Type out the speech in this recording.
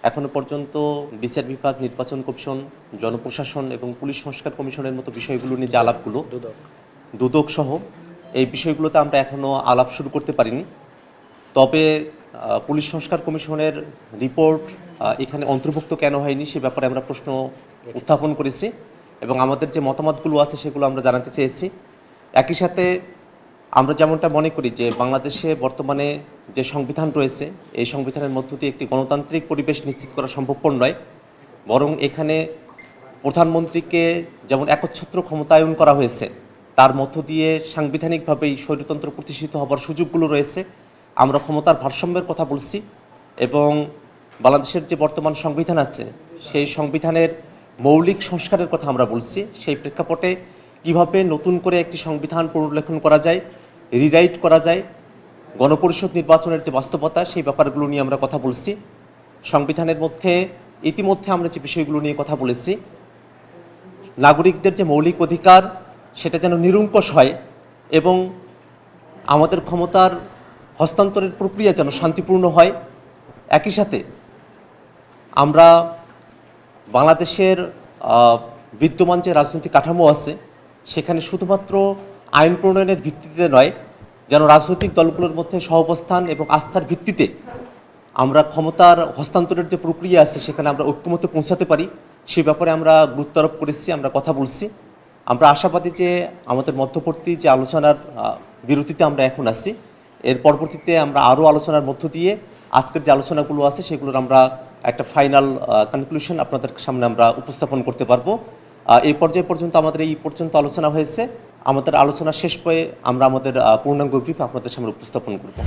এখনো পর্যন্ত বিচার বিভাগ, নির্বাচন কমিশন, জনপ্রশাসন এবং পুলিশ সংস্কার কমিশনের মতো বিষয়গুলো নিয়ে যে আলাপগুলো, দুদক সহ এই বিষয়গুলোতে আমরা এখনো আলাপ শুরু করতে পারিনি। তবে পুলিশ সংস্কার কমিশনের রিপোর্ট এখানে অন্তর্ভুক্ত কেন হয়নি সে ব্যাপারে আমরা প্রশ্ন উত্থাপন করেছি এবং আমাদের যে মতামতগুলো আছে সেগুলো আমরা জানাতে চেয়েছি। একই সাথে আমরা যেমনটা মনে করি যে বাংলাদেশে বর্তমানে যে সংবিধান রয়েছে এই সংবিধানের মধ্য দিয়ে একটি গণতান্ত্রিক পরিবেশ নিশ্চিত করা সম্ভবপর নয়, বরং এখানে প্রধানমন্ত্রীকে যেমন একচ্ছত্র ক্ষমতায়ন করা হয়েছে তার মধ্য দিয়ে সাংবিধানিকভাবেই স্বৈরতন্ত্র প্রতিষ্ঠিত হবার সুযোগগুলো রয়েছে। আমরা ক্ষমতার ভারসাম্যের কথা বলছি এবং বাংলাদেশের যে বর্তমান সংবিধান আছে সেই সংবিধানের মৌলিক সংস্কারের কথা আমরা বলছি। সেই প্রেক্ষাপটে কিভাবে নতুন করে একটি সংবিধান পুনর্লেখন করা যায়, রিরাইট করা যায়, গণপরিষদ নির্বাচনের যে বাস্তবতা সেই ব্যাপারগুলো নিয়ে আমরা কথা বলছি। সংবিধানের মধ্যে ইতিমধ্যে আমরা যে বিষয়গুলো নিয়ে কথা বলেছি, নাগরিকদের যে মৌলিক অধিকার সেটা যেন নিরঙ্কুশ হয় এবং আমাদের ক্ষমতার হস্তান্তরের প্রক্রিয়া যেন শান্তিপূর্ণ হয়। একই সাথে আমরা বাংলাদেশের বিদ্যমান যে রাজনৈতিক কাঠামো আছে সেখানে শুধুমাত্র আইন প্রণয়নের ভিত্তিতে নয়, যেন রাজনৈতিক দলগুলোর মধ্যে সহাবস্থান এবং আস্থার ভিত্তিতে আমরা ক্ষমতার হস্তান্তরের যে প্রক্রিয়া আছে সেখানে আমরা ঐক্যমত্যে পৌঁছাতে পারি, সে ব্যাপারে আমরা গুরুত্ব আরোপ করেছি, আমরা কথা বলছি। আমরা আশাবাদী যে আমাদের মধ্যবর্তী যে আলোচনার বিরতিতে আমরা এখন আছি, এর পরবর্তীতে আমরা আরও আলোচনার মধ্য দিয়ে আজকের যে আলোচনাগুলো আছে সেগুলোর আমরা একটা ফাইনাল কনক্লুশন আপনাদের সামনে আমরা উপস্থাপন করতে পারবো। এই পর্যায়ে পর্যন্ত আমাদের এই পর্যন্ত আলোচনা হয়েছে। আমাদের আলোচনা শেষ পেয়ে আমরা আমাদের পূর্ণাঙ্গ ব্রিফ আপনাদের সামনে উপস্থাপন করব।